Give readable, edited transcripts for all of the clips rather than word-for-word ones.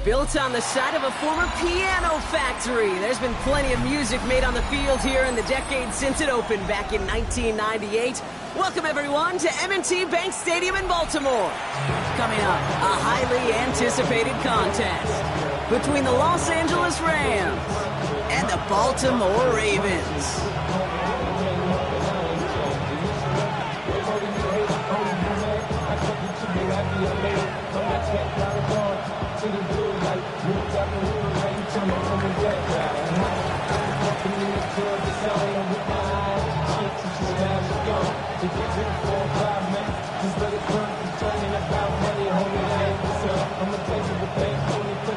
Built on the site of a former piano factory, there's been plenty of music made on the field here in the decade since it opened back in 1998. Welcome, everyone, to M&T Bank Stadium in Baltimore. Coming up, a highly anticipated contest between the Los Angeles Rams and the Baltimore Ravens.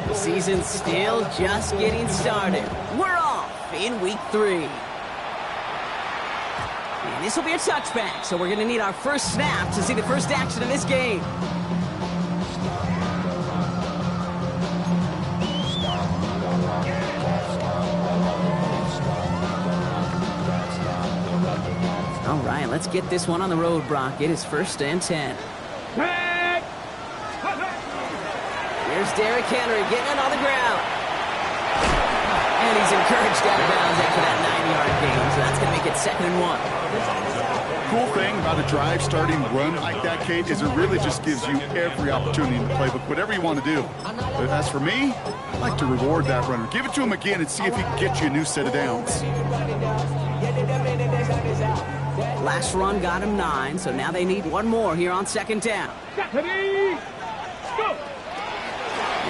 The season's still just getting started. We're off in week 3. And this will be a touchback, so we're going to need our first snap to see the first action of this game. All right, let's get this one on the road, Brock. It is 1st and 10. Here's Derrick Henry getting it on the ground. And he's encouraged out of bounds after that 9-yard gain, so that's going to make it 2nd and 1. Cool thing about a drive starting run like that, Kate, is it really just gives you every opportunity in the playbook, whatever you want to do. But as for me, I like to reward that runner. Give it to him again and see if he can get you a new set of downs. Last run got him 9, so now they need one more here on 2nd down.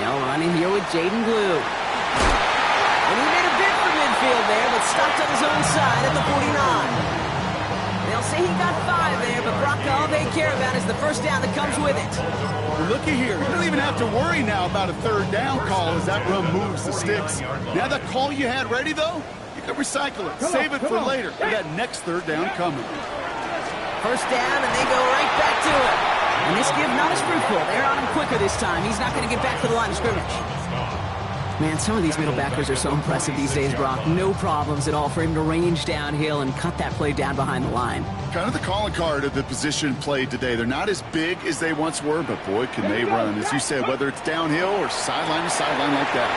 Now running here with Jaden Blue. And he made a bid for midfield there, but stopped on his own side at the 49. They'll say he got 5 there, but Brock, all they care about is the first down that comes with it. Well, looky here. You don't even have to worry now about a 3rd down call as that run moves the sticks. Now that call you had ready, though, you can recycle it. Save it for later for that next 3rd down coming. First down, and they go right back to it. And this give not as fruitful. They're on him quicker this time. He's not going to get back to the line of scrimmage. Man, some of these middle backers are so impressive these days, Brock. No problems at all for him to range downhill and cut that play down behind the line. Kind of the calling card of the position played today. They're not as big as they once were, but boy, can they run. As you said, whether it's downhill or sideline to sideline like that.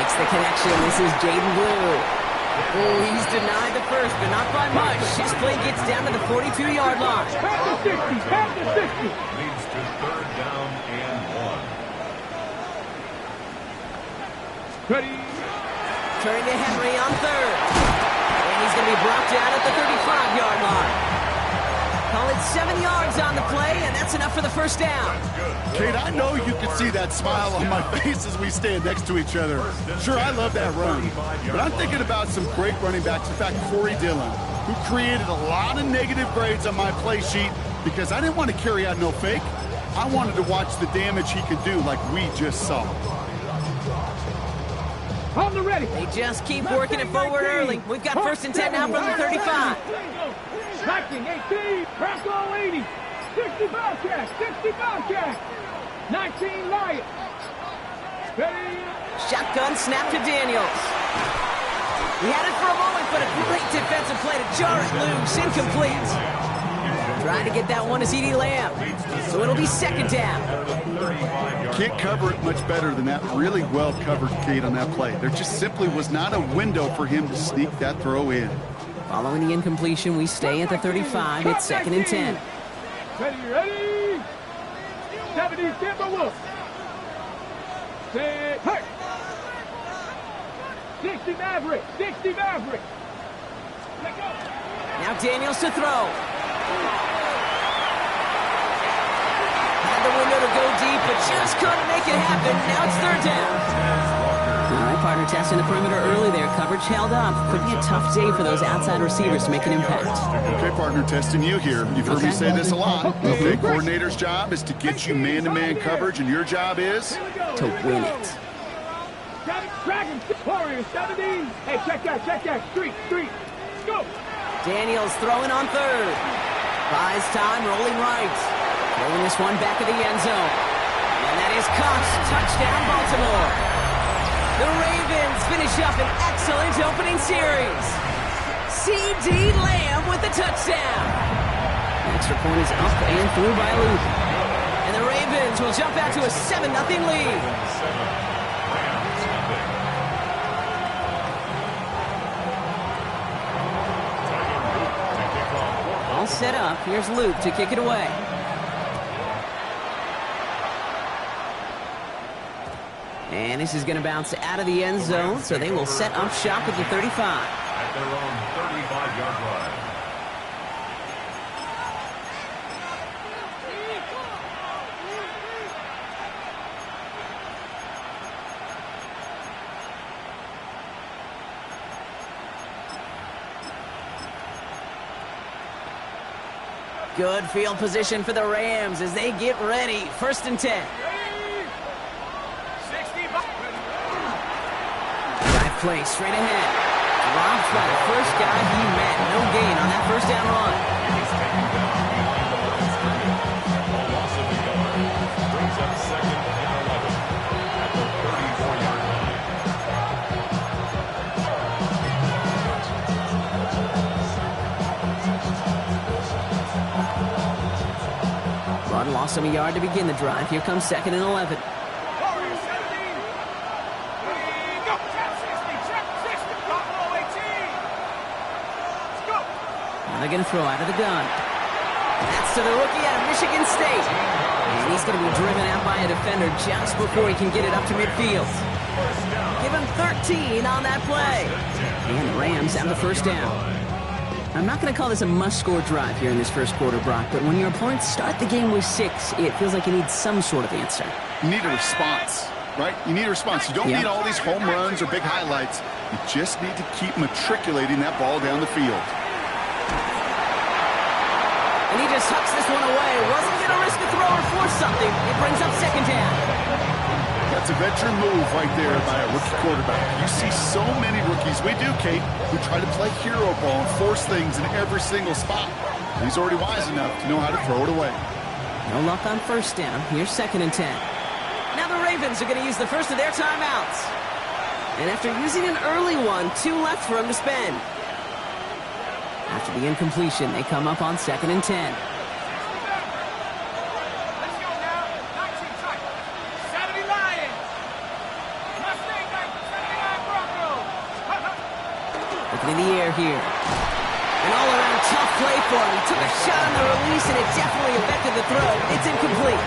Makes the connection. This is Jaden Blue. Oh, he's denied the first, but not by much. His play gets down to the 42-yard line. Pass to 60, pass to 60. Leads to 3rd down and 1. Ready. Turning to Henry on 3rd. And he's going to be brought down at the 35-yard line. Call it 7 yards on the play, and that's enough for the first down. Kate, I know you can see that smile on my face as we stand next to each other. Sure, I love that run, but I'm thinking about some great running backs. In fact, Corey Dillon, who created a lot of negative grades on my play sheet because I didn't want to carry out no fake. I wanted to watch the damage he could do like we just saw. On the ready. They just keep working it forward early. We've got 1st and 10 now from the 35. Tracking 18, press all 80. 60 Bobcat, 60 Bobcat. 19 Lion. Ready. Shotgun snap to Daniels. He had it for a moment, but a great defensive play to jar it loose. Incomplete. Trying to get that one to CeeDee Lamb. So it'll be 2nd down. Can't cover it much better than that. Really well covered, Kate, on that play. There just simply was not a window for him to sneak that throw in. Following the incompletion, we stay at the 35. It's 2nd and 10. Ready. 70 Timberwolves. Set. Hey. 60 Maverick. 60 Maverick. Let go. Now Daniels to throw. Had the window to go deep, but just couldn't make it happen. Now it's 3rd down. All right, partner, testing the perimeter early there. Coverage held up. Could be a tough day for those outside receivers to make an impact. Okay, partner, testing you here. You've heard me say this a lot. Okay, coordinator's job is to get you man-to-man coverage, and your job is? To win it. Dragon, Warriors, 17. Hey, check that. Street. Go. Daniels throwing on third. Buys time, rolling right. Throwing this one back of the end zone. And that is caught. Touchdown, Baltimore. The Ravens finish up an excellent opening series. C.D. Lamb with the touchdown. The extra point is up and through by Luke. And the Ravens will jump out to a 7-0 lead. All set up. Here's Luke to kick it away. And this is going to bounce out of the end zone, so they will set up shop at the 35. At their own 35-yard line. Good field position for the Rams as they get ready. 1st and 10. Drive play straight ahead. Dropped by the first guy he met. No gain on that first down run. He's taken down behind the lines. A loss of a yard. Brings up 2nd and 11 at the 34-yard line. Run lost him a yard to begin the drive. Here comes 2nd and 11. Warriors, 17. Go. Check 60. Buffalo 18. Let's go. Now they're going to throw out of the gun. That's to the rookie out of Michigan State. And he's going to be driven out by a defender just before he can get it up to midfield. Give him 13 on that play. And the Rams have the first down. I'm not going to call this a must-score drive here in this first quarter, Brock, but when your opponents start the game with 6, it feels like you need some sort of answer. You need a response, right? You need a response. You don't need all these home runs or big highlights. You just need to keep matriculating that ball down the field. And he just hucks this one away. Wasn't going to risk a throw or force something. It brings up 2nd down. That's a veteran move right there by a rookie quarterback. You see so many rookies, we do, Kate, who try to play hero ball and force things in every single spot. He's already wise enough to know how to throw it away. No luck on 1st down. Here's 2nd and 10. Now the Ravens are going to use the first of their timeouts. And after using an early one, 2 left for him to spend. After the incompletion, they come up on 2nd and 10. Let's go now. 19 tight. 70 Lions. Mustang 79 Broncos. Looking in the air here. An all-around tough play for him. He took a shot on the release, and it definitely affected the throw. It's incomplete.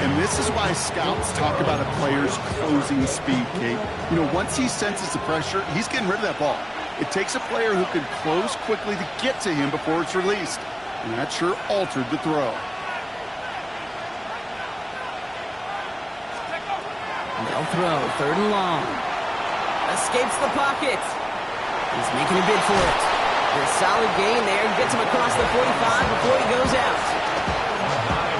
And this is why scouts talk about a player's closing speed, Kate. You know, once he senses the pressure, he's getting rid of that ball. It takes a player who can close quickly to get to him before it's released. And that sure altered the throw. They'll throw. 3rd and long. Escapes the pocket. He's making a bid for it. A solid gain there. Gets him across the 45 before he goes out.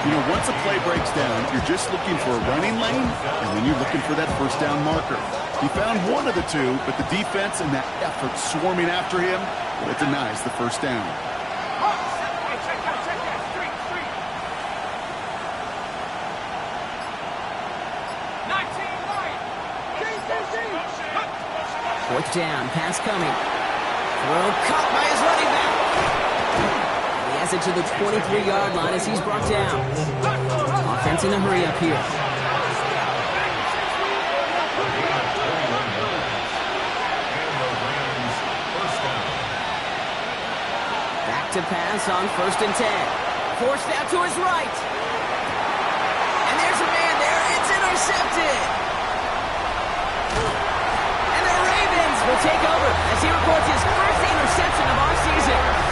You know, once a play breaks down, you're just looking for a running lane, and then you're looking for that first down marker. He found one of the two, but the defense and that effort swarming after him, well, it denies the first down. Hey, check that. Street. 19 Lions. 4th down. Pass coming. Throw caught by his running back. He has it to the 23-yard line as he's brought down. Offense in a hurry up here. Back to pass on 1st and 10. Forced out to his right. And there's a man there. It's intercepted. And the Ravens will take over as he records his first interception of our season.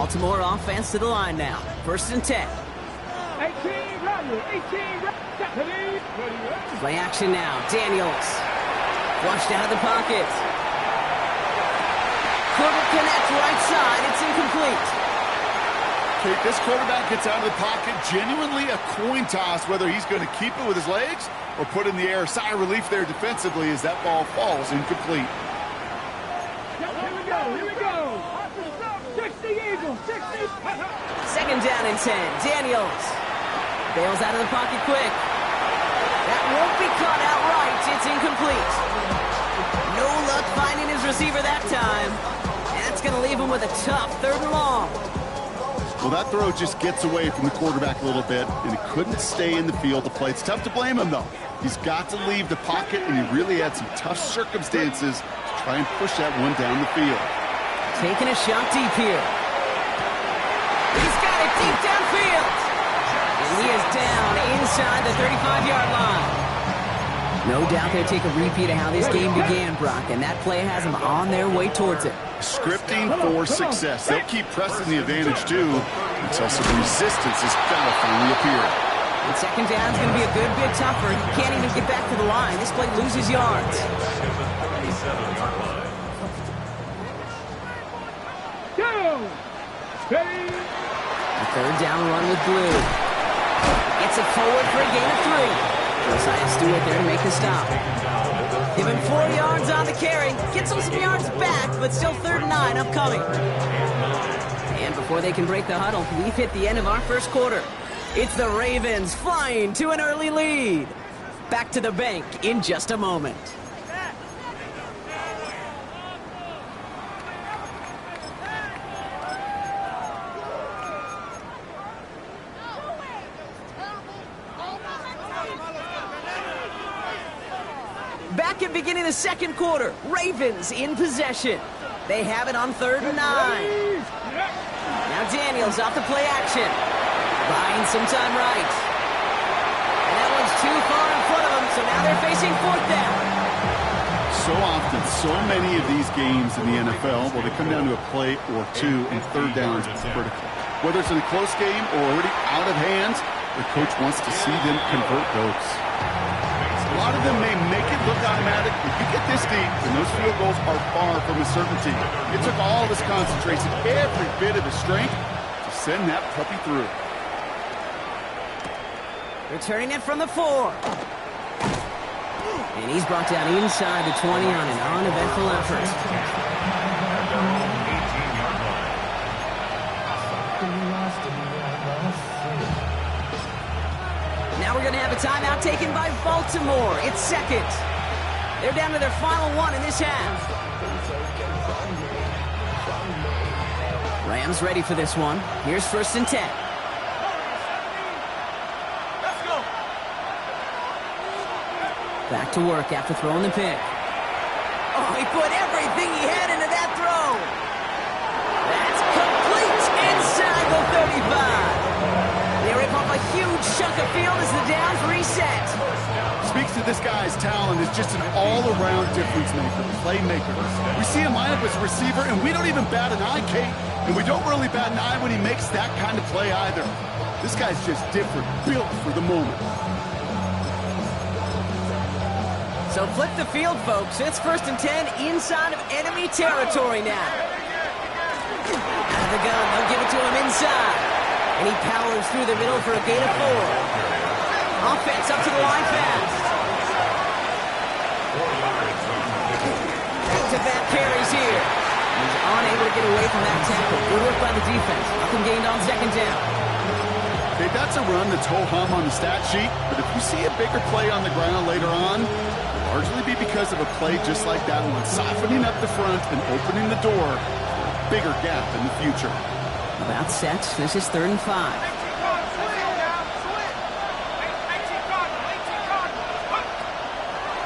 Baltimore offense to the line now. 1st and 10. 18, ready, 18, ready. Play action now. Daniels. Flushed out of the pocket. Couldn't connect right side. It's incomplete. Okay, this quarterback gets out of the pocket. Genuinely a coin toss whether he's going to keep it with his legs or put it in the air. Sigh of relief there defensively as that ball falls incomplete. Here we go. 60 Eagles, 60. 2nd down and 10. Daniels. Bails out of the pocket quick. That won't be caught outright. It's incomplete. No luck finding his receiver that time. That's going to leave him with a tough 3rd and long. Well, that throw just gets away from the quarterback a little bit, and he couldn't stay in the field to play. It's tough to blame him, though. He's got to leave the pocket, and he really had some tough circumstances to try and push that one down the field. Taking a shot deep here. He's got it deep downfield. And he is down inside the 35-yard line. No doubt they'll take a repeat of how this game began, Brock, and that play has them on their way towards it. Scripting for success. They'll keep pressing the advantage, too, until some resistance has got to finally appear. And 2nd down is going to be a good bit tougher. He can't even get back to the line. This play loses yards. A 3rd down run with Blue. Gets it forward for a gain of 3. Josiah Stewart there to make the stop. Give him 4 yards on the carry. Gets him some yards back, but still 3rd and 9 upcoming. And before they can break the huddle, we've hit the end of our 1st quarter. It's the Ravens flying to an early lead. Back to the bank in just a moment. Back at beginning the 2nd quarter, Ravens in possession. They have it on 3rd and 9. Now Daniels off the play action. Buying some time right. And that one's too far in front of them, so now they're facing 4th down. So often, so many of these games in the NFL, well, they come down to a play or two, and 3rd downs is critical. Whether it's in a close game or already out of hand, the coach wants to see them convert those. A lot of them may make it look automatic, but you get this deep, and those field goals are far from a certainty. It took all of his concentration, every bit of his strength, to send that puppy through. Returning it from the 4. And he's brought down inside the 20 on an uneventful effort. Now we're going to have a timeout taken by Baltimore. It's 2nd. They're down to their final 1 in this half. Rams ready for this one. Here's 1st and 10. Back to work after throwing the pick. Oh, he put everything he had into that throw. That's complete inside the 35. They rip off a huge chunk of field as the downs reset. Speaks to this guy's talent as just an all-around difference maker, playmaker. We see him line up as a receiver, and we don't even bat an eye, Kate. And we don't really bat an eye when he makes that kind of play either. This guy's just different, built for the moment. So flip the field, folks. It's 1st and 10 inside of enemy territory now. Out of the gun, they'll give it to him inside. And he powers through the middle for a gain of 4. Offense up to the line fast. Back-to-back carries here. He's unable to get away from that tackle. Good work by the defense. Up and gained on 2nd down. Okay, that's a run that's ho-hum on the stat sheet, but if you see a bigger play on the ground later on, largely be because of a play just like that one, softening up the front and opening the door for a bigger gap in the future. About set. This is 3rd and 5.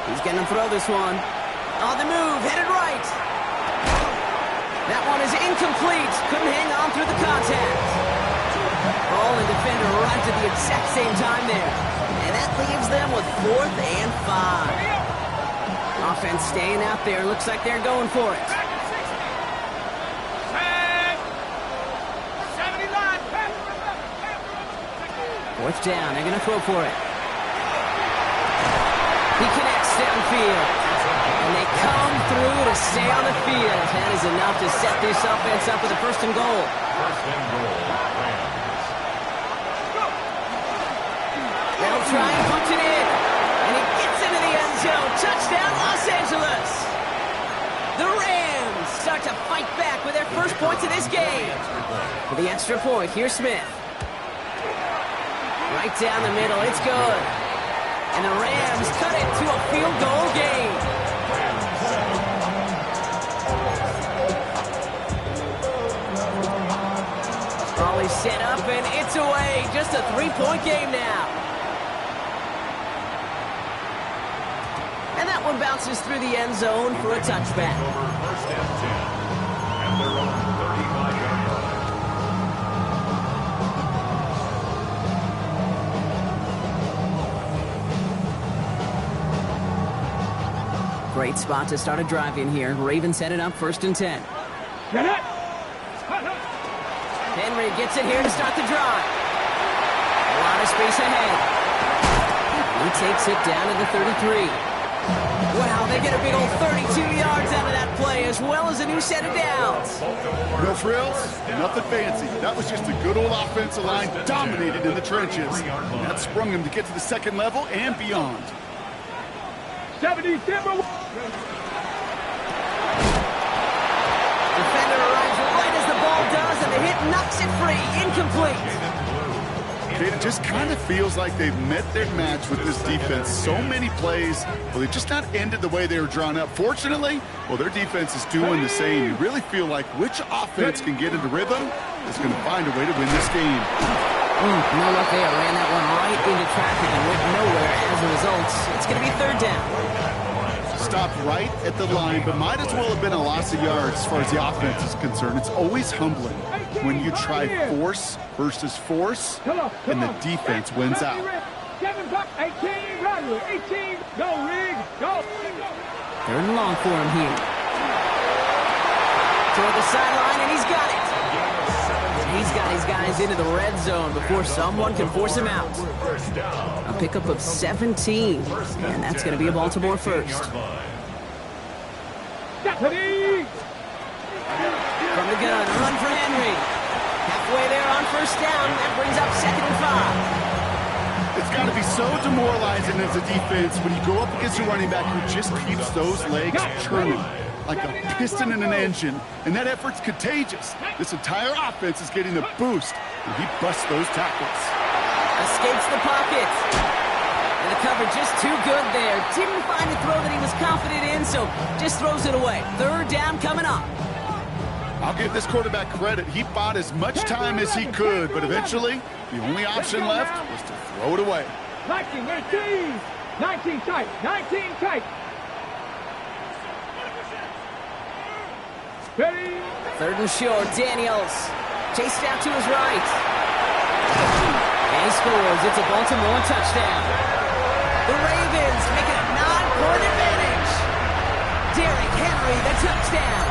He's going to throw this one. On the move, headed right. That one is incomplete. Couldn't hang on through the contact. Ball and defender arrived at the exact same time there. And that leaves them with 4th and 5. Offense staying out there. Looks like they're going for it. Fourth down, they're going to throw for it. He connects downfield. And they come through to stay on the field. That is enough to set this offense up with a first and goal. First and goal, Rams. They'll try and punch it in. And he gets into the end zone. Touchdown, Los Angeles. The Rams start to fight back with their first points of this game. For the extra point, here's Smith. Right down the middle, it's good. And the Rams cut it to a field goal game. Raleigh set up and it's away. Just a 3-point game now. And that one bounces through the end zone for a touchback. Over first and 10. And their own 35-yard line. Great spot to start a drive in here. Ravens headed up first and 10. Get it. Henry gets it here to start the drive. A lot of space ahead. He takes it down to the 33. Wow, they get a big old 32 yards out of that play, as well as a new set of downs. No frills, nothing fancy. That was just a good old offensive line dominated in the trenches. And that sprung him to get to the second level and beyond. 70 Timber. Defender arrives right as the ball does, and the hit knocks it free. Incomplete. It just kind of feels like they've met their match with this defense. So many plays, well, they've just not ended the way they were drawn up. Fortunately, well, their defense is doing the same. You really feel like which offense can get into rhythm is going to find a way to win this game. No luck there. Ran that one right into traffic and went nowhere as a result. It's going to be third down. Stopped right at the line, but might as well have been a loss of yards as far as the offense is concerned. It's always humbling when you try force versus force, and the defense wins out. 7 bucks, 18, Rodway, 18, go, Rig, go. Third and long for him here. Toward the sideline, and he's got it. He's got his guys into the red zone before someone can force him out. A pickup of 17, and that's going to be a Baltimore first. Stephanie! From the gun, a run for Henry. Halfway there on first down. That brings up 2nd and 5. It's got to be so demoralizing as a defense when you go up against a running back who just keeps those legs churning like a piston in an engine, and that effort's contagious. This entire offense is getting a boost, and he busts those tackles. Escapes the pocket. And the cover just too good there. Didn't find a throw that he was confident in, so just throws it away. Third down coming up. I'll give this quarterback credit. He bought as much time as he could, but eventually, the only option left was to throw it away. 19, 19 tight, 19 tight. Ready? Third and short, Daniels. Chased out to his right. And he scores. It's a Baltimore touchdown. The Ravens make it a 9-point advantage. Derrick Henry, the touchdown.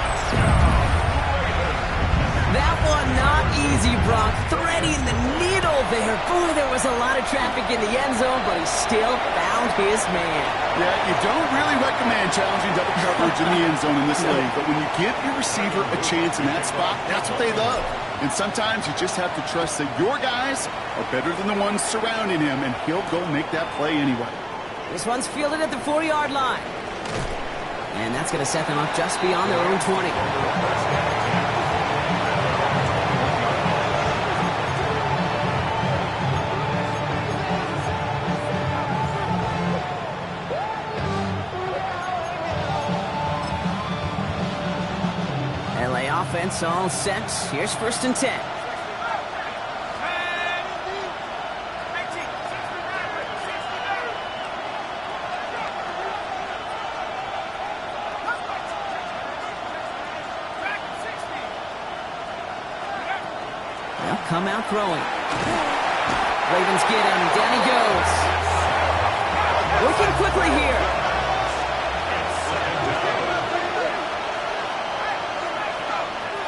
That one not easy, Brock. Threading the needle there. Boy, there was a lot of traffic in the end zone, but he still found his man. Yeah, you don't really recommend challenging double coverage in the end zone in this league, but when you give your receiver a chance in that spot, that's what they love. And sometimes you just have to trust that your guys are better than the ones surrounding him, and he'll go make that play anyway. This one's fielded at the 4-yard line. And that's going to set them up just beyond their own 20. Offense all set. Here's first and 10. They'll come out throwing. Ravens get him. Down he goes. Working quickly here.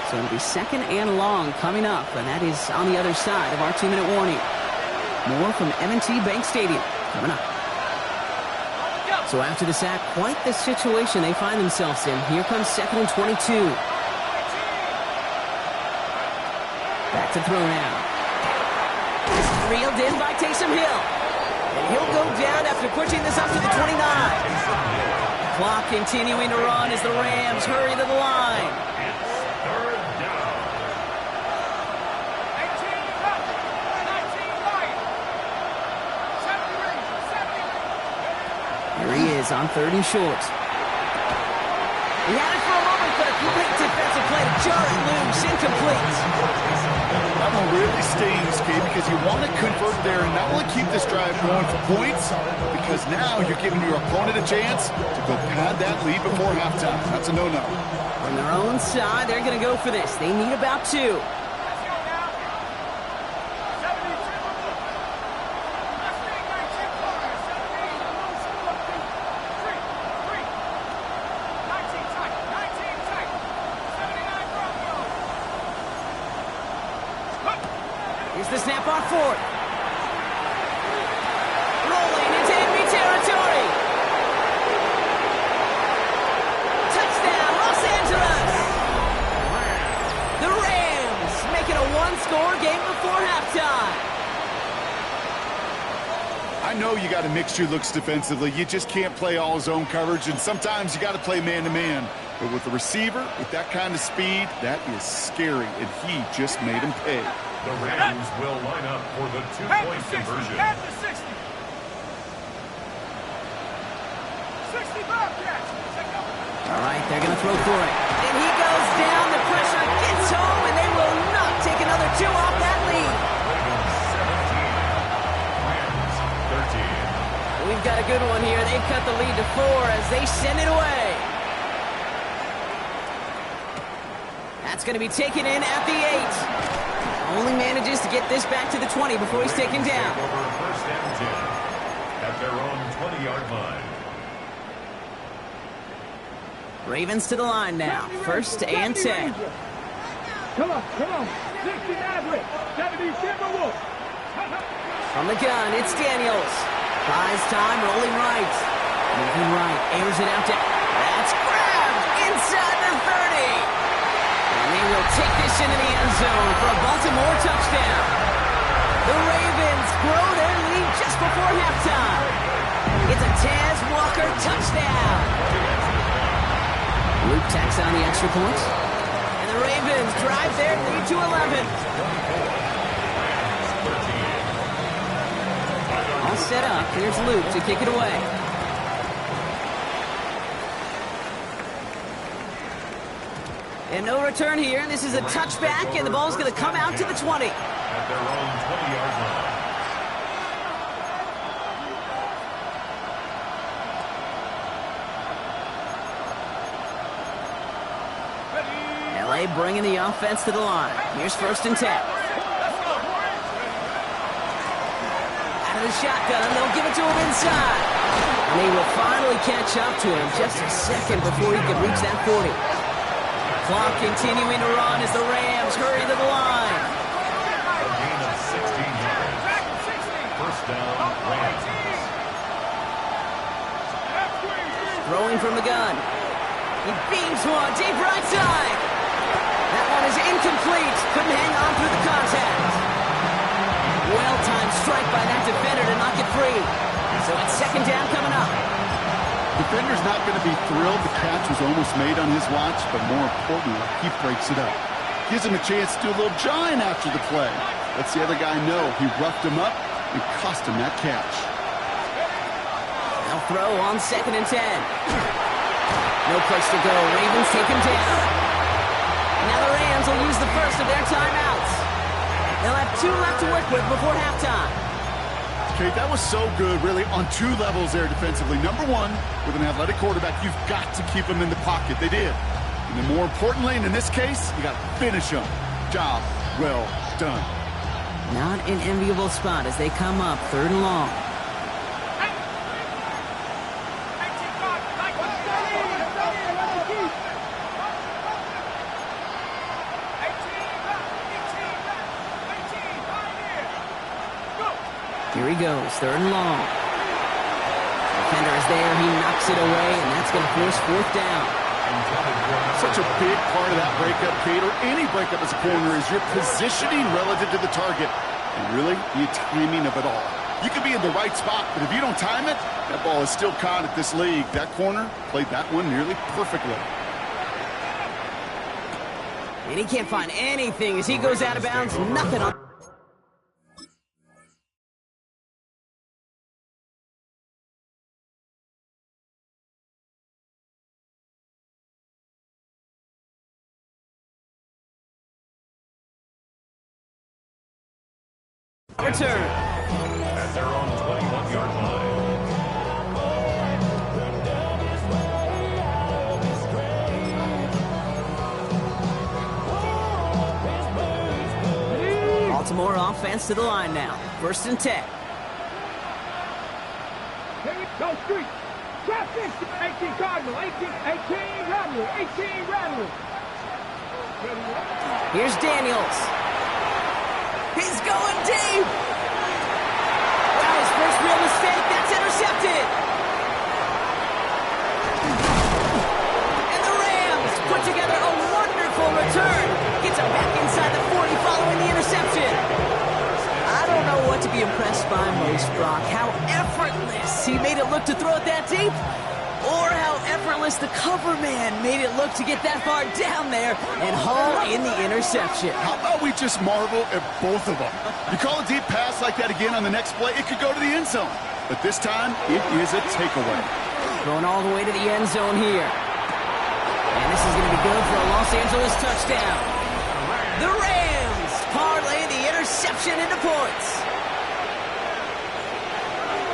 So it'll be 2nd and long coming up, and that is on the other side of our 2-minute warning. More from M&T Bank Stadium coming up. So after the sack, quite the situation they find themselves in. Here comes 2nd and 22. Back to throw now. This is reeled in by Taysom Hill. And he'll go down after pushing this up to the 29. Clock continuing to run as the Rams hurry to the line. Here he is on 3rd and short. He had it for a moment, but a great defensive play to jar it loose, incomplete. That one really stings, Kate, because you want to convert there and not only keep this drive going for points, because now you're giving your opponent a chance to go pad that lead before halftime. That's a no-no. On their own side, they're going to go for this. They need about 2. Here's the snap on 4th. Rolling into enemy territory. Touchdown, Los Angeles. The Rams making a one-score game before halftime. I know you got a mixture looks defensively. You just can't play all zone coverage, and sometimes you got to play man-to-man. But with the receiver, with that kind of speed, that is scary, and he just made him pay. The Rams will line up for the two-point conversion. At the 60. 65 catch. All right, they're going to throw for it. And he goes down. The pressure gets home, and they will not take another 2 off that lead. Rams 13. We've got a good one here. They've cut the lead to 4 as they send it away. That's going to be taken in at the 8. Only manages to get this back to the 20 before he's taken down. Over 1st and 10 at their own 20-yard line. Ravens to the line now. 1st and 10. Come on. 60 Maverick. 70 Timberwolf. From the gun, it's Daniels. Buys time, rolling right. Moving right, airs it out to... That's grabbed inside the 30. And they will take this into the end zone for a Baltimore touchdown. The Ravens grow their lead just before halftime. It's a Taz Walker touchdown. Luke tacks on the extra point. And the Ravens drive their lead to 11. All set up. Here's Luke to kick it away. And no return here. This is a touchback, and the ball's going to come out to the 20. At their own 20-yard line. LA bringing the offense to the line. Here's 1st and 10. Out of the shotgun, they'll give it to him inside. And they will finally catch up to him just a second before he can reach that 40. Clock continuing to run as the Rams hurry to the line. A gain of 16 yards. 1st down, Rams. Throwing from the gun. He beams one deep right side. That one is incomplete. Couldn't hang on through the contact. Well-timed strike by that defender to knock it free. So it's 2nd down coming up. Defender's not going to be thrilled the catch was almost made on his watch, but more importantly, he breaks it up. Gives him a chance to do a little jawing after the play. Lets the other guy know he roughed him up and cost him that catch. They'll throw on 2nd and 10. No place to go. Ravens take him down. Now the Rams will use the first of their timeouts. They'll have 2 left to work with before halftime. Okay, that was so good, really, on 2 levels there defensively. Number 1, with an athletic quarterback, you've got to keep him in the pocket. They did. And then more importantly, and in this case, you got to finish him. Job well done. Not an enviable spot as they come up 3rd and long. Here he goes, 3rd and long. Defender is there, he knocks it away, and that's going to force 4th down. Such a big part of that breakup, Kate, or any breakup as a corner, is your positioning relative to the target. And really, the timing of it all. You can be in the right spot, but if you don't time it, that ball is still caught at this league. That corner played that one nearly perfectly. And he can't find anything as he goes out of bounds. Nothing on. Return. At their own 21-yard line. Baltimore offense to the line now. 1st and 10. Here we go, street. Trap 18 Cardinal, 18 Rattler, 18 Rattler. Here's Daniels. He's going deep. Wow, his first real mistake. That's intercepted. And the Rams put together a wonderful return. Gets him back inside the 40 following the interception. I don't know what to be impressed by most, Brock. How effortless he made it look to throw it that deep, or how effortless the cover man made it look to get that far down there and haul in the interception. How about we just marvel at both of them? You call a deep pass like that again on the next play, it could go to the end zone. But this time, it is a takeaway. Going all the way to the end zone here. And this is going to be good for a Los Angeles touchdown. The Rams parlay the interception into points.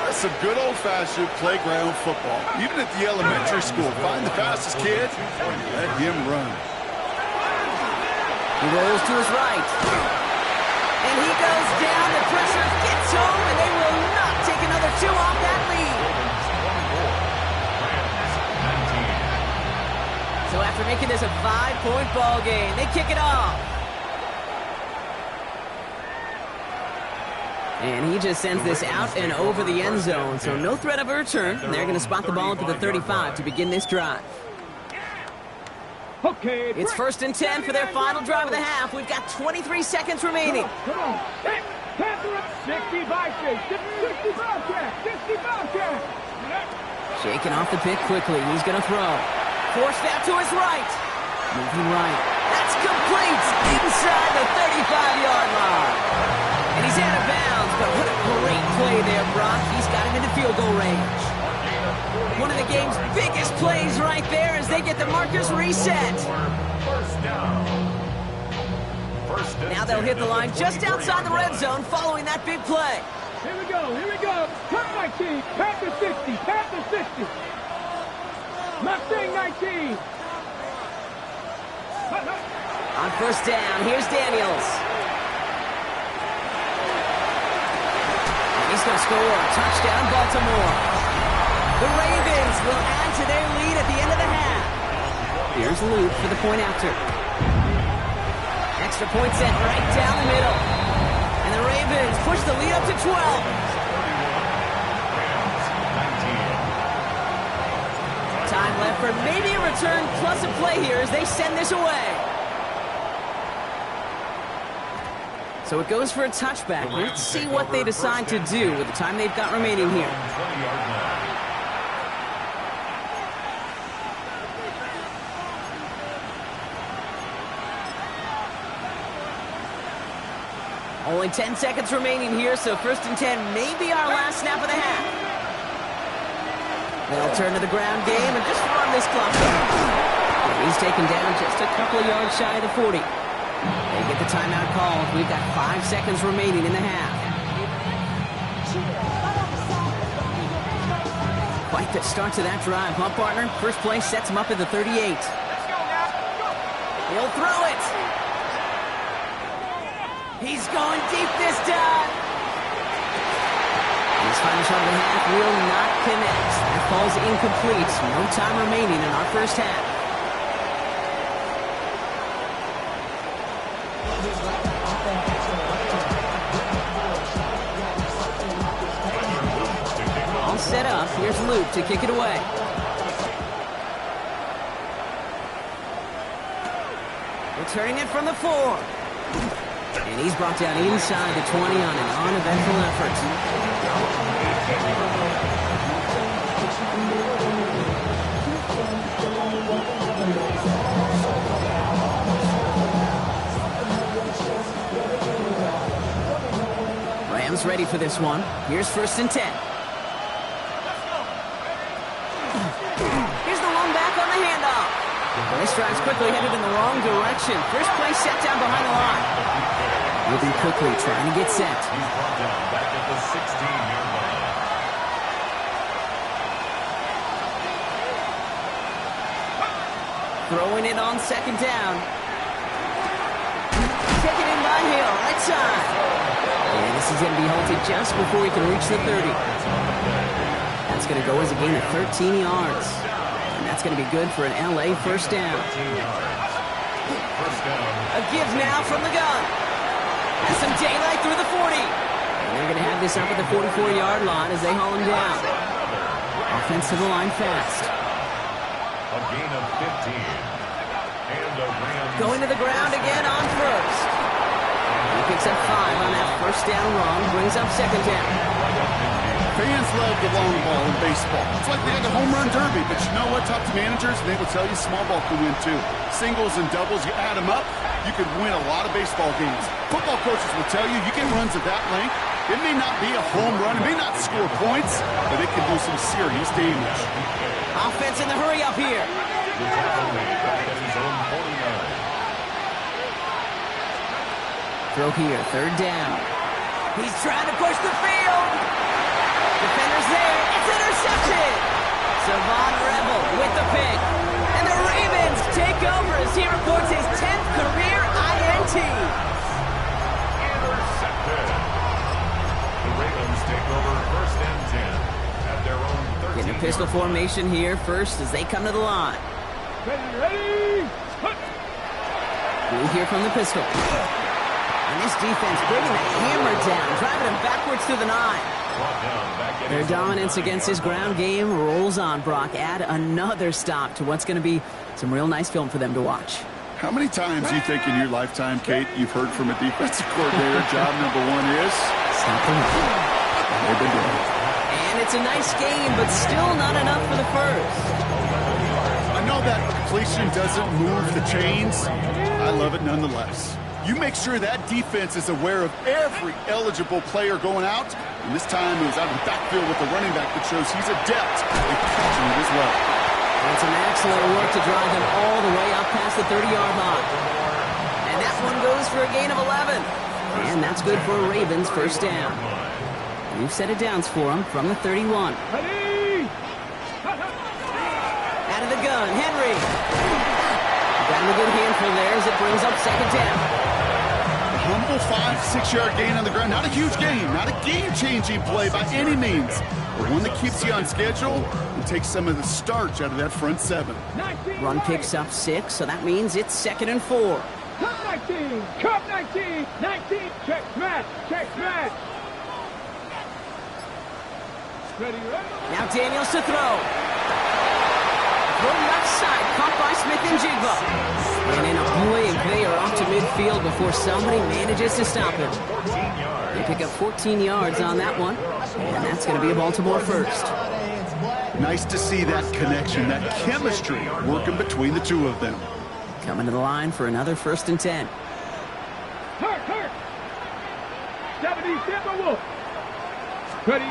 That's some good old-fashioned playground football. Even at the elementary school, find the fastest kid and let him run. He rolls to his right. And he goes down. The pressure gets home, and they will not take another 2 off that lead. So after making this a 5-point ball game, they kick it off. And he just sends this out and over the end zone, so no threat of a return. They're going to spot the ball up at the 35 to begin this drive. Okay. It's 1st and 10 for their final drive of the half. We've got 23 seconds remaining. Come on. 60 Bobcat. 60 Bobcat. 60 Bobcat. Shaking off the pick quickly. He's going to throw. Forced out to his right. Moving right. That's complete inside the 35-yard line. And he's out of bounds, but what a great play there, Brock. He's got him into field goal range. One of the game's biggest plays right there as they get the markers reset. Now they'll hit the line just outside the red zone following that big play. Here we go. Here we go. Turn 19. Panther 60. Panther 60. Mustang 19. On 1st down, here's Daniels. And he's going to score. Touchdown, Baltimore. The Ravens will add to their lead at the end of the half. Here's Luke for the point after. Extra point sent right down the middle. And the Ravens push the lead up to 12. Time left for maybe a return plus a play here as they send this away. So it goes for a touchback. Let's see what they decide to do with the time they've got remaining here. Only 10 seconds remaining here, so 1st and 10 may be our last snap of the half. They'll turn to the ground game and just run this clock up. He's taken down just a couple of yards shy of the 40. They get the timeout called. We've got 5 seconds remaining in the half. Quite the start to that drive, huh, partner? First play sets him up at the 38. He'll throw it. He's going deep this time. His final shot of the half will not connect. That falls incomplete. No time remaining in our first half. Here's Luke to kick it away. Returning it from the 4. And he's brought down inside the 20 on an uneventful effort. Rams ready for this one. Here's 1st and 10. Here's the one back on the handoff. This drive's quickly headed in the wrong direction. First play set down behind the line. Moving quickly, trying to get set. He's brought down back at the 16-yard line. Throwing it on 2nd down. Taken in by Hill, right side. And this is going to be halted just before he can reach the 30. That's going to go as a gain of 13 yards. And that's going to be good for an LA first down. A give now from the gun. Has some daylight through the 40. And they're going to have this up at the 44-yard line as they haul him down. Offensive line fast. A gain of 15. And a Rams. Going to the ground again on 1st. He picks up 5 on that 1st down run. Brings up 2nd down. Fans love the long ball in baseball. It's like they had the home run derby, but you know what? Talk to managers, and they will tell you small ball can win too. Singles and doubles, you add them up, you could win a lot of baseball games. Football coaches will tell you, you get runs of that length, it may not be a home run, it may not score points, but it can do some serious damage. Offense in the hurry up here. The tackle made back at his own 49. Throw here, 3rd down. He's trying to push the field. Defender's there. It's intercepted. Savon Rebel with the pick. And the Ravens take over as he reports his 10th career INT. Intercepted. The Ravens take over 1st and 10 at their own 13. In a pistol formation here first as they come to the line. Ready? Blue here from the pistol. And this defense bringing the hammer down, driving him backwards through the 9. Their dominance against his ground game rolls on, Brock. Add another stop to what's going to be some real nice film for them to watch. How many times do you think in your lifetime, Kate, you've heard from a defensive coordinator, job number 1 is? Stop the run. They've been doing it. And it's a nice game, but still not enough for the first. I know that completion doesn't move the chains. I love it nonetheless. You make sure that defense is aware of every eligible player going out. And this time it was out of the backfield with the running back that shows he's adept at catching it as well. And some excellent work to drive them all the way up past the 30-yard line. And that one goes for a gain of 11. And that's good for a Ravens first down. We've set it downs for him from the 31. Ready? Out of the gun, Henry. Got him a good handful there as it brings up 2nd down. Humble 5-6-yard gain on the ground. Not a huge gain, not a game-changing play by any means, but one that keeps you on schedule and takes some of the starch out of that front 7. Run picks up 6, so that means it's 2nd and 4. Cup 19, Cup 19, 19, check match, check match. Ready, ready? Now Daniels to throw. Throw left side, caught by Smith and Jigba. And in a blink, they are off to midfield before somebody manages to stop him. They pick up 14 yards on that one, and that's going to be a Baltimore first. Nice to see that connection, that chemistry working between the two of them. Coming to the line for another 1st and 10. Hurt. 70 Timberwolf. Ready?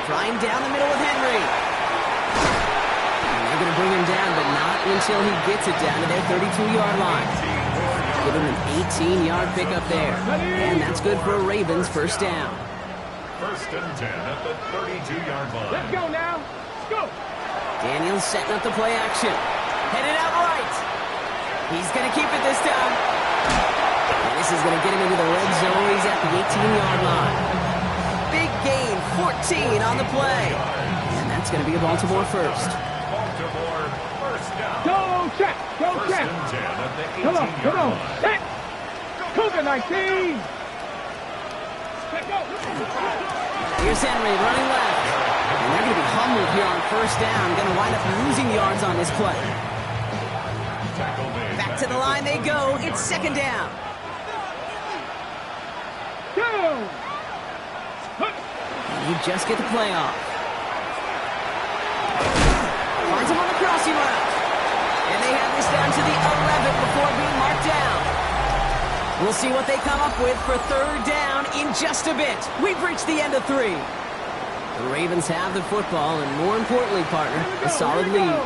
Flying down the middle with Henry. And they're going to bring him down, but not until he gets it down to their 32-yard line. Give him an 18-yard pickup there. And that's good for a Ravens first down. 1st and 10 at the 32-yard line. Let's go now. Let's go. Daniels setting up the play action. Headed out right. He's going to keep it this time. And this is going to get him into the red zone. He's at the 18-yard line. Big gain, 14 on the play. And that's going to be a Baltimore first. Baltimore first down. Go check. Go check. 1st and 10 at the 18-yard Come on. line. Set. Cougar 19. Let's go. Here's Henry running left. And they're going to be humbled here on first down. Going to wind up losing yards on this play. Back to the line they go. It's second down. And you just get the play off. Finds him on the crossing route. And they have this down to the 11 before being marked down. We'll see what they come up with for third down in just a bit. We've reached the end of 3. The Ravens have the football, and more importantly, partner, a solid lead.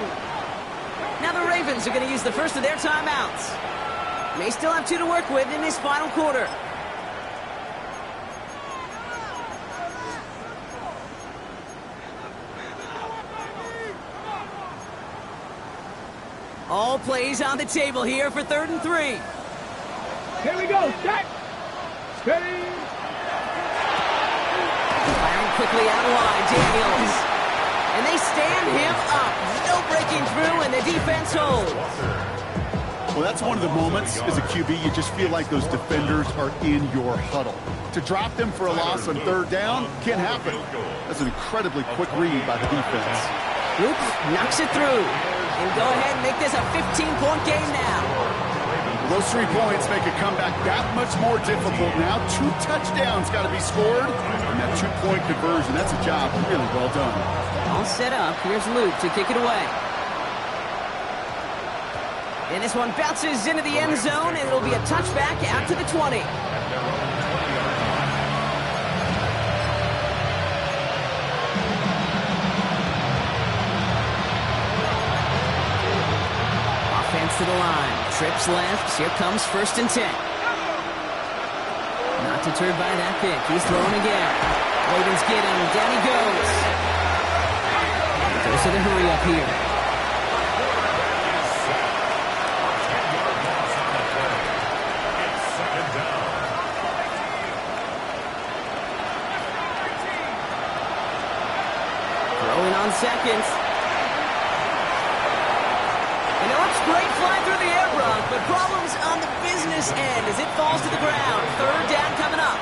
Now the Ravens are going to use the first of their timeouts. May still have 2 to work with in this final quarter. All plays on the table here for 3rd and 3. Here we go. Set. Steady. Firing quickly out of line, Daniels. And they stand him up. No breaking through, and the defense holds. Well, that's one of the moments as a QB, you just feel like those defenders are in your huddle. To drop them for a loss on 3rd down can't happen. That's an incredibly quick read by the defense. Luke knocks it through. And go ahead and make this a 15-point game now. Those 3 points make a comeback that much more difficult. Now 2 touchdowns got to be scored. And that 2-point conversion, that's a job really well done. All set up. Here's Luke to kick it away. And this one bounces into the end zone, and it'll be a touchback out to the 20. Offense to the line. Trips left. Here comes 1st and 10. Not deterred by that pick. He's throwing again. Ravens get him. Down he goes. Goes to the hurry up here. Throwing on seconds. And it looks great flying through the air, Brock, but problems on the business end as it falls to the ground. 3rd down coming up.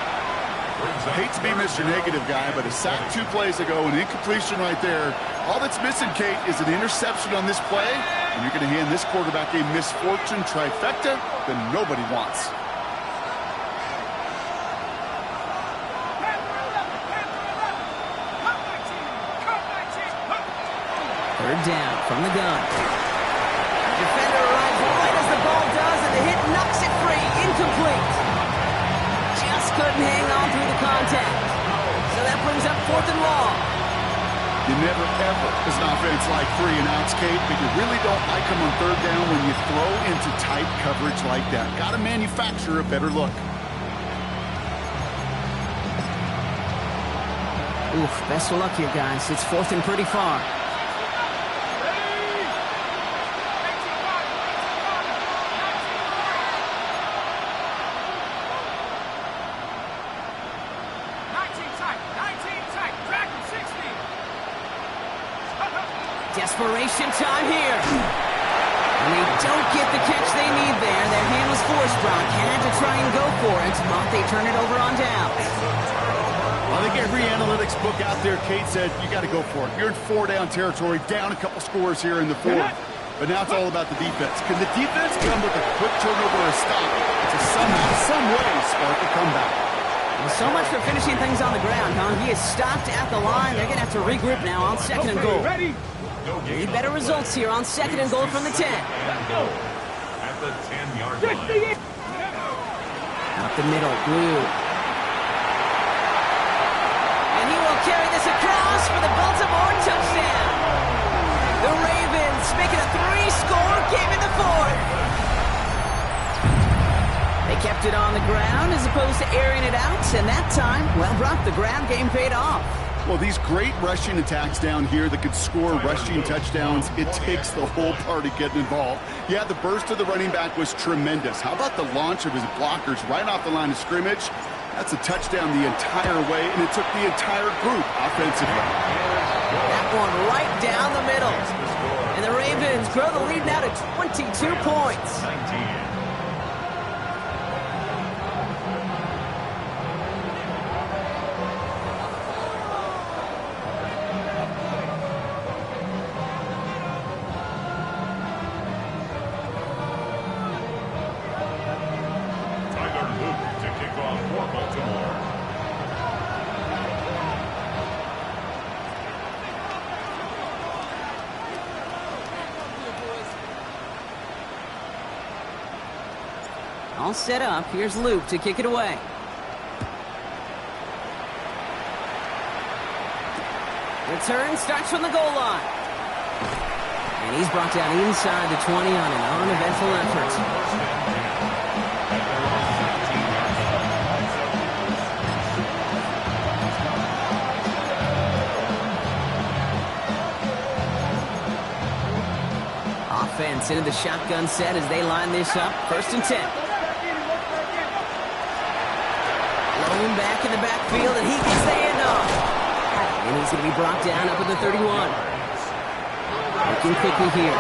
I hate to be Mr. Negative guy, but a sack 2 plays ago, an incompletion right there. All that's missing, Kate, is an interception on this play, and you're going to hand this quarterback a misfortune trifecta that nobody wants. Third down from the gun. Defender arrives right as the ball does, and the hit knocks it free. Incomplete. Just couldn't hang on through the contact. So that brings up 4th and long. You never, ever, as an offense, like 3 and outs, Kate, but you really don't like them on 3rd down when you throw into tight coverage like that. Got to manufacture a better look. Oof, best of luck here, guys. It's 4th and pretty far. Desperation time here. And they don't get the catch they need there. Their hand was forced, Brock. Had to try and go for it, but they turn it over on down. Well, I think every analytics book out there, Kate said, you got to go for it. You're in 4-down territory, down a couple scores here in the 4th. But now it's all about the defense. Can the defense come with a quick turnover or a stop to somehow, some way, spark a comeback? Well, so much for finishing things on the ground, huh? He is stopped at the line. They're going to have to regroup now on 2nd and goal. Ready? Need better results here on 2nd and goal from the 10. At the 10-yard line. Up the middle, Blue. And he will carry this across for the Baltimore touchdown. The Ravens making a 3-score game in the 4th. They kept it on the ground as opposed to airing it out, and that time, well, Brock, the ground game paid off. Well, these great rushing attacks down here that could score rushing touchdowns, it takes the whole party getting involved. Yeah, the burst of the running back was tremendous. How about the launch of his blockers right off the line of scrimmage? That's a touchdown the entire way, and it took the entire group offensively. That one right down the middle. And the Ravens grow the lead now to 22 points. 19. All set up. Here's Luke to kick it away. Return starts from the goal line. And he's brought down inside the 20 on an uneventful effort. Offense into the shotgun set as they line this up. 1st and 10. Blown back in the backfield, and he gets the handoff. And he's going to be brought down up at the 31. Looking quickly here.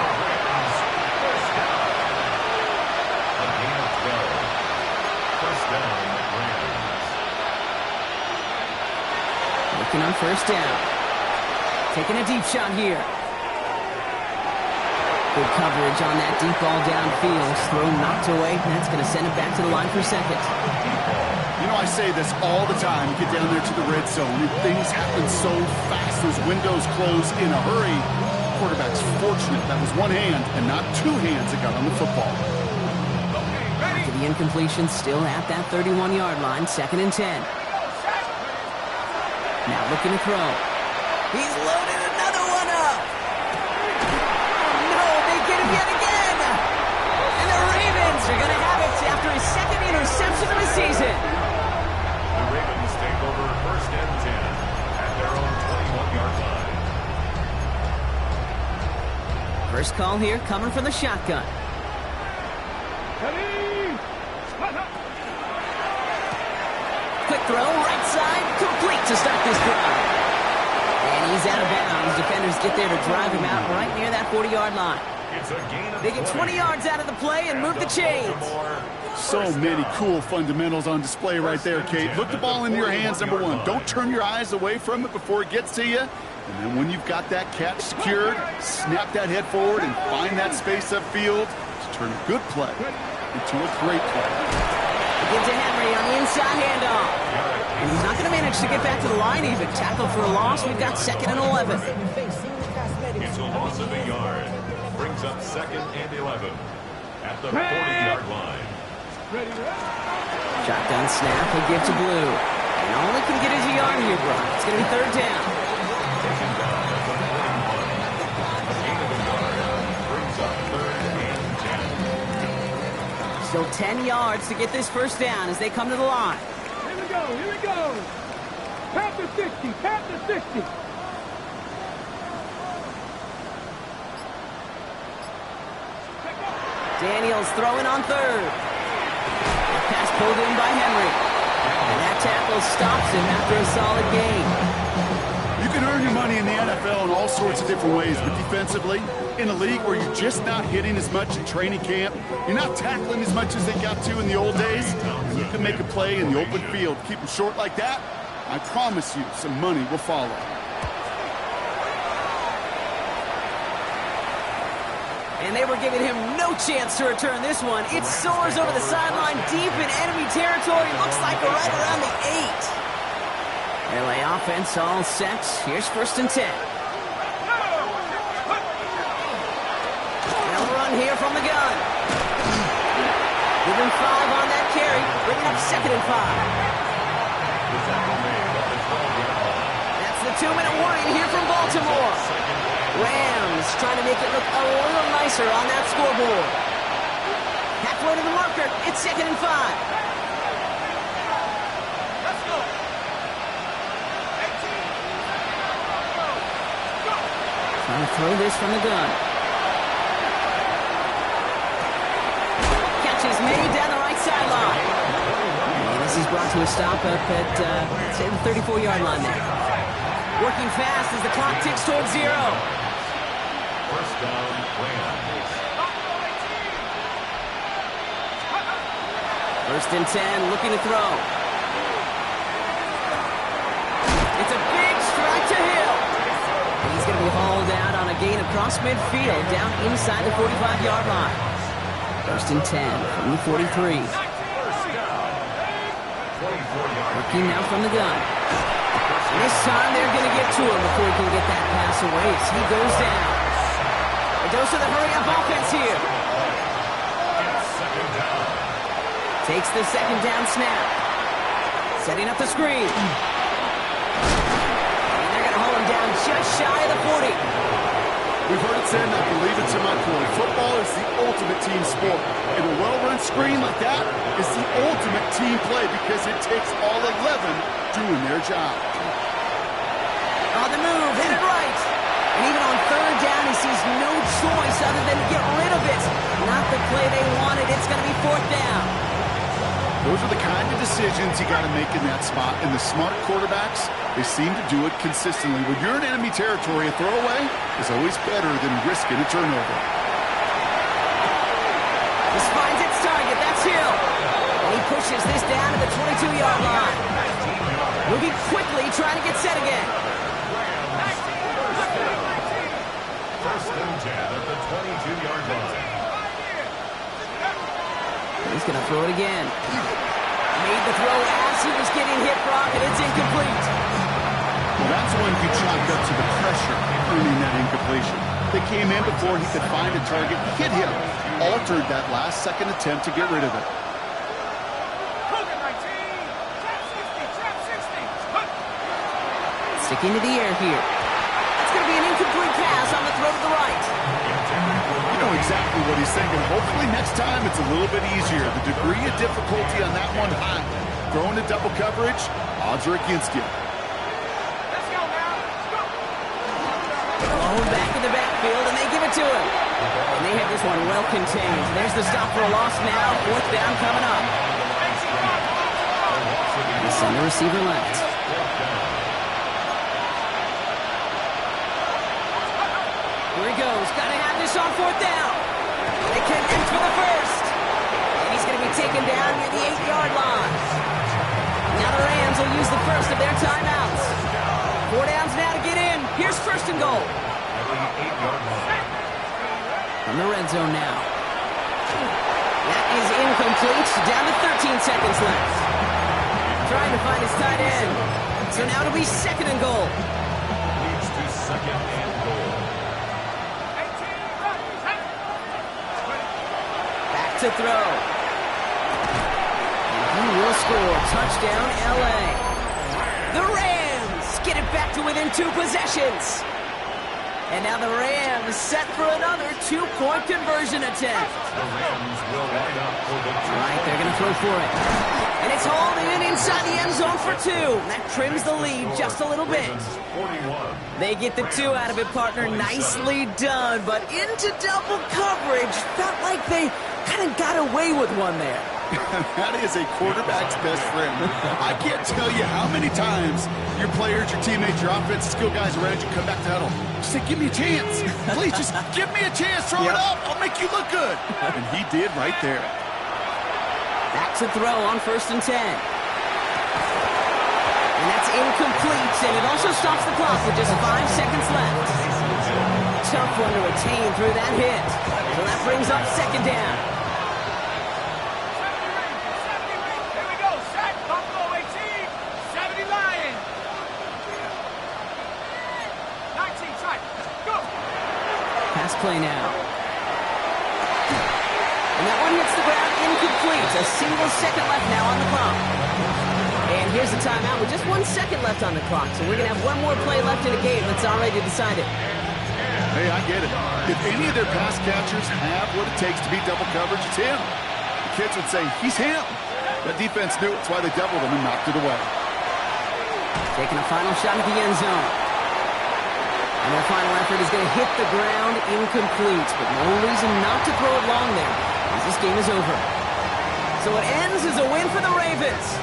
Looking on 1st down. Taking a deep shot here. Good coverage on that deep ball downfield. Throw knocked away. That's going to send it back to the line for 2nd. You know, I say this all the time. You get down there to the red zone, and things happen so fast. Those windows close in a hurry. Quarterback's fortunate that was one hand and not 2 hands that got on the football. After the incompletion, still at that 31-yard line. 2nd and 10. Now looking to throw. He's loaded another one up. Yet again. And the Ravens are going to have it after his 2nd interception of the season. The Ravens take over 1st and 10 at their own 21-yard line. First call here coming from the shotgun. Quick throw, right side, complete to start this drive. And he's out of bounds. Defenders get there to drive him out right near that 40-yard line. They get 20 yards out of the play and move the chains. So many cool fundamentals on display right there, Kate. Put the ball in your hands, number 1. Don't turn your eyes away from it before it gets to you. And then when you've got that catch secured, snap that head forward and find that space upfield to turn a good play into a great play. Get to Henry on the inside handoff. And he's not going to manage to get back to the line even. Tackle for a loss. We've got 2nd and 11. It's a loss of a yard. Brings up 2nd and 11 at the 40-yard line. Shotgun snap, he'll give to Blue. And all he can get is a yard here, Brock. It's going to be 3rd down. Taken down at the 41. A gain of a yard brings up 3rd and 10. Still 10 yards to get this 1st down as they come to the line. Here we go, here we go. Pat the 60, pat the 60. Daniels throwing on 3rd. Pass pulled in by Henry. And that tackle stops him after a solid gain. You can earn your money in the NFL in all sorts of different ways, but defensively, in a league where you're just not hitting as much in training camp, you're not tackling as much as they got to in the old days, and you can make a play in the open field. Keep them short like that, I promise you some money will follow. And they were giving him no chance to return this one. It soars over the sideline deep in enemy territory. Looks like right around the 8. LA offense all set. Here's 1st and 10. They'll run here from the gun. Give him 5 on that carry. Bringing up 2nd and 5. That's the 2-minute warning here from Baltimore. Rams trying to make it look a little nicer on that scoreboard. Halfway to the marker, it's 2nd and 5. Let's go. Trying to throw this from the gun. Catch is made down the right sideline. And this is brought to a stop up at, say, the 34-yard line there. Working fast as the clock ticks towards 0. 1st down, Rams. 1st and 10, looking to throw. It's a big strike to Hill. He's going to be hauled out on a gain across midfield, down inside the 45-yard line. 1st and 10 from the 43. Looking now from the gun. This time they're going to get to him before he can get that pass away as he goes down. A dose of the hurry-up offense here. Takes the second down snap. Setting up the screen. And they're going to hold him down just shy of the 40. We've heard it said, and I believe it to my core. Football is the ultimate team sport. And a well-run screen like that is the ultimate team play because it takes all 11 doing their job. On the move, hit it right. And even on third down, he sees no choice other than to get rid of it. Not the play they wanted. It's going to be fourth down. Those are the kind of decisions you got to make in that spot. And the smart quarterbacks, they seem to do it consistently. When you're in enemy territory, a throwaway is always better than risking a turnover. This finds its target. That's Hill. And he pushes this down to the 22-yard line. Moving quickly, trying to get set again. First and 10 at the 22-yard line. He's going to throw it again. Made the throw as he was getting hit, Brock, and it's incomplete. Well, that's one you chalked up to the pressure earning that incompletion. They came in before he could find a target, hit him, altered that last-second attempt to get rid of it. Sticking to the air here. It's going to be an incomplete pass on the throw to the right. You know exactly what he's thinking. Hopefully next time it's a little bit easier. The degree of difficulty on that one high. Throwing to double coverage, odds are against you. Let's go now. Let's go. Thrown back in the backfield, and they give it to him. And they have this one well contained. There's the stop for a loss now. Fourth down coming up. The center receiver left. Here he goes. Got to have this on fourth down. They connect for the first. And he's going to be taken down near the 8-yard line. Now the Rams will use the first of their timeouts. 4 downs now to get in. Here's first and goal. From the red zone now. That is incomplete. Down to 13 seconds left. Trying to find his tight end. So now it'll be second and goal. Leads to second and goal. Back to throw. And he will score. Touchdown, L.A. The Rams get it back to within 2 possessions. And now the Rams set for another 2-point conversion attempt. The Rams will line up for the All right, they're going to throw for it. And it's hauled in inside the end zone for 2. That trims the lead just a little bit. 41. They get the 2 out of it, partner. Nicely done. But into double coverage. Felt like they kind of got away with one there. That is a quarterback's best friend. I can't tell you how many times your players, your teammates, your offensive skill guys around you come back to huddle. Just say, give me a chance. Please, just give me a chance. Throw it up. I'll make you look good. And he did right there. Back to throw on first and 10. And that's incomplete, and it also stops the clock with just 5 seconds left. Tough one to retain through that hit. So that brings up second down. Here we go. Set. Buffalo 18. 70 Lions. 19 tight. Go. Pass play now. And that one hits the ground incomplete. A single second left now on the clock. And here's the timeout with just 1 second left on the clock. So we're going to have one more play left in the game that's already decided. Hey, I get it. If any of their pass catchers have what it takes to beat double coverage, it's him. The kids would say, he's him. That defense knew it. That's why they doubled him and knocked it away. Taking a final shot at the end zone. And their final effort is going to hit the ground incomplete. But no reason not to throw it long there, as this game is over. So it ends as a win for the Ravens.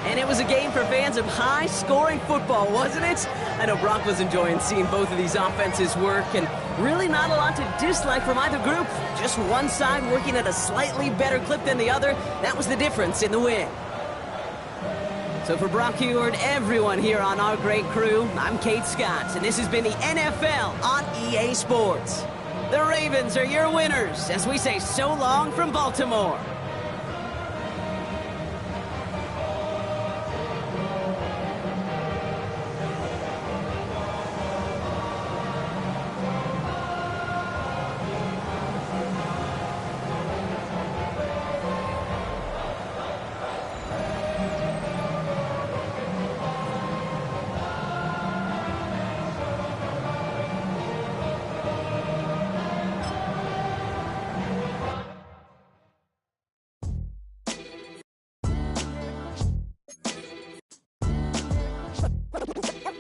And it was a game for fans of high-scoring football, wasn't it? I know Brock was enjoying seeing both of these offenses work, and really not a lot to dislike from either group. Just one side working at a slightly better clip than the other. That was the difference in the win. So for Brock Huard, everyone here on our great crew, I'm Kate Scott, and this has been the NFL on EA Sports. The Ravens are your winners, as we say so long from Baltimore.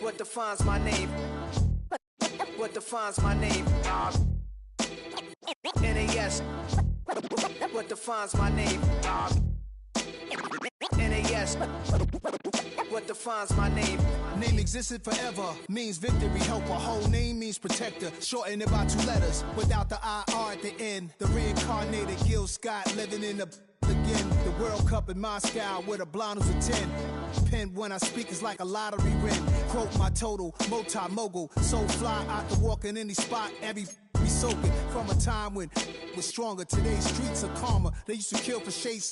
What defines my name? What defines my name? NAS. What defines my name? NAS. What defines my name? Name existed forever, means victory, helper. Whole name means protector, shorten it by 2 letters, without the IR at the end. The reincarnated Gil Scott, living in the again. The World Cup in Moscow, where the blind was a 10. Pen when I speak is like a lottery win. Quote my total, multi-mogul, so fly out to walk in any spot, every be soaking. From a time when was stronger, today's streets are calmer. They used to kill for chase,